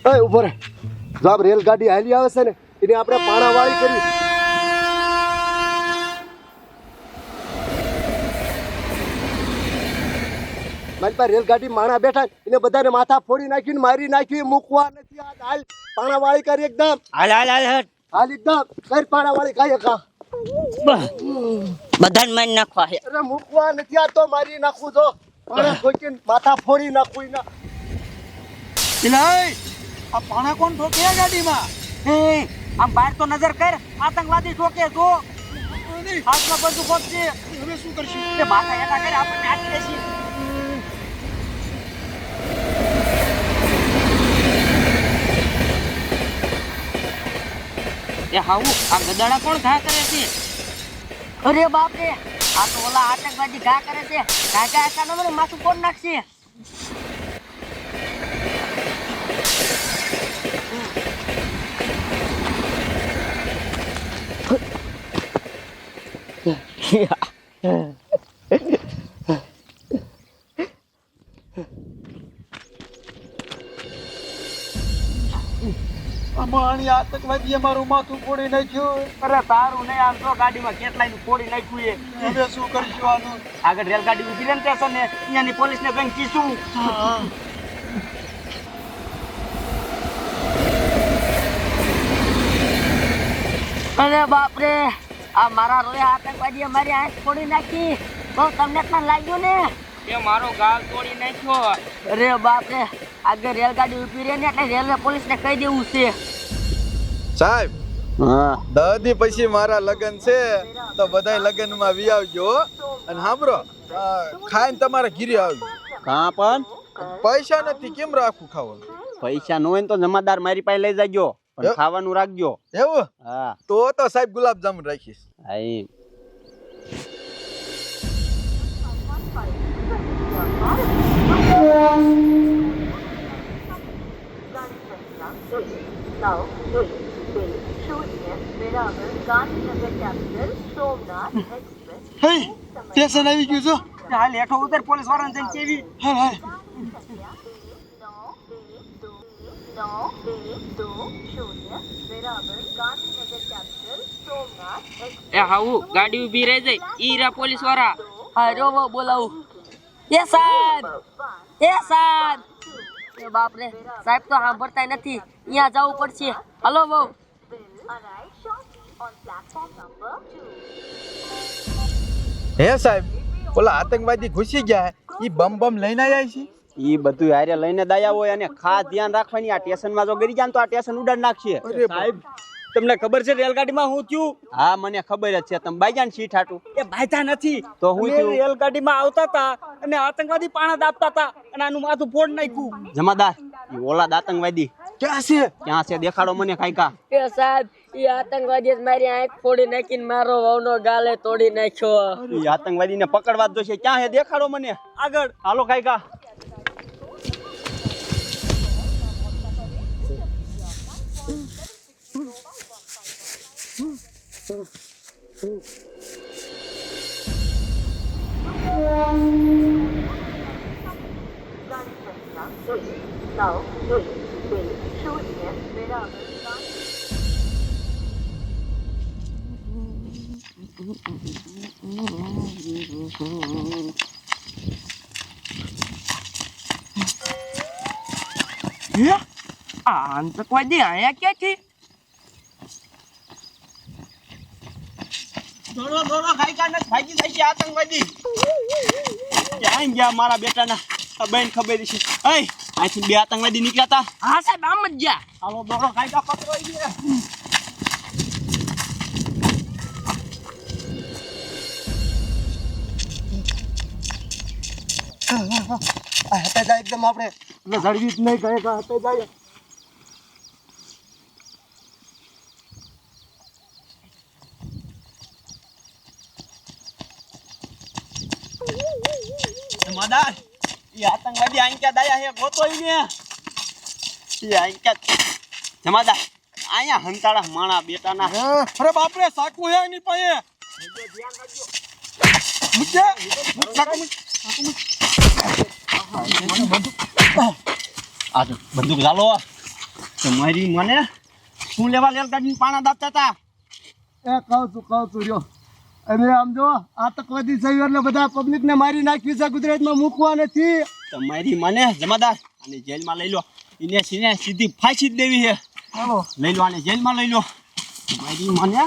એ ઉભો રે, જો આપ રેલગાડી હાલી આવે છે ને એને આપણે પાણાવાળી કરી. મારી પાસે રેલગાડી માણા બેઠા એને બધાને માથા ફોડી નાખ્યું, મારી નાખ્યું, મૂકવા નથી. આ હાલ પાણાવાળી કરી એકદમ. હાલ હાલ હાલ હાલ હાલ એકદમ કઈ પાણાવાળી કાંઈ કા બધાને મારી નાખવા છે. અરે મૂકવા નથી, આ તો મારી નાખું તો પાણા ઠોકીને માથા ફોડી નાખું એના. આ પાણા કોણ ઠોકે ગાડીમાં? આમ બહાર તો નજર કર, આતંકવાદી ઠોકે જો હાથમાં બધું ખોટશે. હવે શું કરશું? એ માથા એના કરે આપણને આટી દેશી. એ હાવું આ ગદાડા કોણ ઘા કરે છે? અરે બાપ રે, આ તો ઓલા આતંકવાદી ઘા કરે છે. કાકા આકા નંબર માથું કોણ નાખશે? અમારી આતંકવાદીએ મારું માથું ફોડી નાખ્યું. અરે તારું નહીં, આમ તો ગાડીમાં કેટલાય નું ફોડી નાખ્યું છે. હવે શું કરીશું આનું? આગળ રેલગાડી ઉભી રહે ને સ્ટેશન ને અહીંયાની પોલીસને જઈને કીધું. અરે બાપ રે, આ મારા રોયા આતંકવાદીએ મારી આંખ ફોડી નાખી. તો તમને પણ લાગ્યું ને કે મારો ગાલ તોડી નાખ્યો? અરે બાપ રે, આગળ રેલગાડી ઉભી રહે ને એટલે રેલવે પોલીસને કહી દેવું છે. સાહેબ, હા 10 દી પછી મારા લગ્ન છે તો બધાય લગ્નમાં વી આવજો હો. અને સાંભળો, ખાઈને તમારા ઘીરે આવજો. કાં પણ પૈસા નથી, કેમ રાખું ખાવાનું? પૈસા ન હોય ને તો જમાદાર મારી પાસે લઈ જાજો, પણ ખાવાનું રાખજો. એવું? હા તો સાહેબ ગુલાબ જામુન રાખીશ. હા ઈ. સ્ટેશન આવી ગયું છો? હાલ હેઠો ઉતર, પોલીસ વાળાને જઈને કેવી. હાલ હાલ. એ હાવું ગાડી ઊભી રહી જાય, ઈરા પોલીસ વાળા. હા રોવો બોલાવું. એ સાહેબ, એ સાહેબ. એ બાપ રે, સાહેબ તો સાંભળતા નથી. અહીંયા જવું પડશે. હલો બહુ. હે સાહેબ, ઓલા આતંકવાદી ઘૂસી ગયા, ઈ બમ લઈને આવ્યા છે. ઈ બધું હારે લઈને દાયા હોય અને ખાસ ધ્યાન રાખવાની. આ સ્ટેશનમાં જો ગરી જાય તો આ સ્ટેશન ઉડાડ નાખશે. અરે સાહેબ, તમને ખબર છે રેલગાડીમાં શું થયું? હા મને ખબર જ છે. તમે બાઈજાન સીટ હાટું. એ બાયતા નથી તો હું થયું? રેલગાડીમાં આવતા હતા અને આતંકવાદી પાણા દાબતા હતા અને આનું માથું ફોડ નાખ્યું. જમાદાર, ઈ ઓલા આતંકવાદી ક્યાં છે? ક્યાં છે દેખાડો મને કાંઈકા. એ સાહેબ, એ આતંકવાદી મારી આંખ ફોડી નાખીને મારો વહુનો ગાલે તોડી નાખ્યો. ઈ આતંકવાદીને પકડવા જ જોશે. ક્યાં છે દેખાડો મને. આગળ હાલો કાંઈકા. આતંકવાદી આયા ક્યાંથી? દોડો દોડો કાંઈકા ને ભાગી જાય છે આતંકવાદી. ક્યાં ગયા મારા બેટાના? આ બેન ખબર છે. એય આથી બે આતંકવાદી નીકળ્યા હતા. હા સાહેબ, આમ જ જા. હાલો દોડો કાંઈકા પકડવાઈ ગયા. હતા જાય એકદમ આપણે એટલે જડવી જ નહીં કહે કે હતા જાય. જમાદાર, ઈ આતંકવાદી આંક્યા દાયા હે ગોતો ઈને. ઈ આંક્યા જમાદાર, આયા હંતાળા માણા બેટાના. અરે બાપ રે, સાકુ હે એની પાસે. ધ્યાન રાખજો. આ તો બંદૂક ચાલો તમારી મને શું લેવા રેલગાડી પાણા દાબતા હતા કહું છું રહ્યો અને આમ જો આતંકવાદી સહી એટલે બધા પબ્લિકને મારી નાખ્યું છે ગુજરાતમાં મૂકવા નથી તમારી મને જમાદાર અને જેલમાં લઈ લો એને સીધી ફાંસી જ દેવી છે લઈ લો આને જેલમાં લઈ લો તમારી મને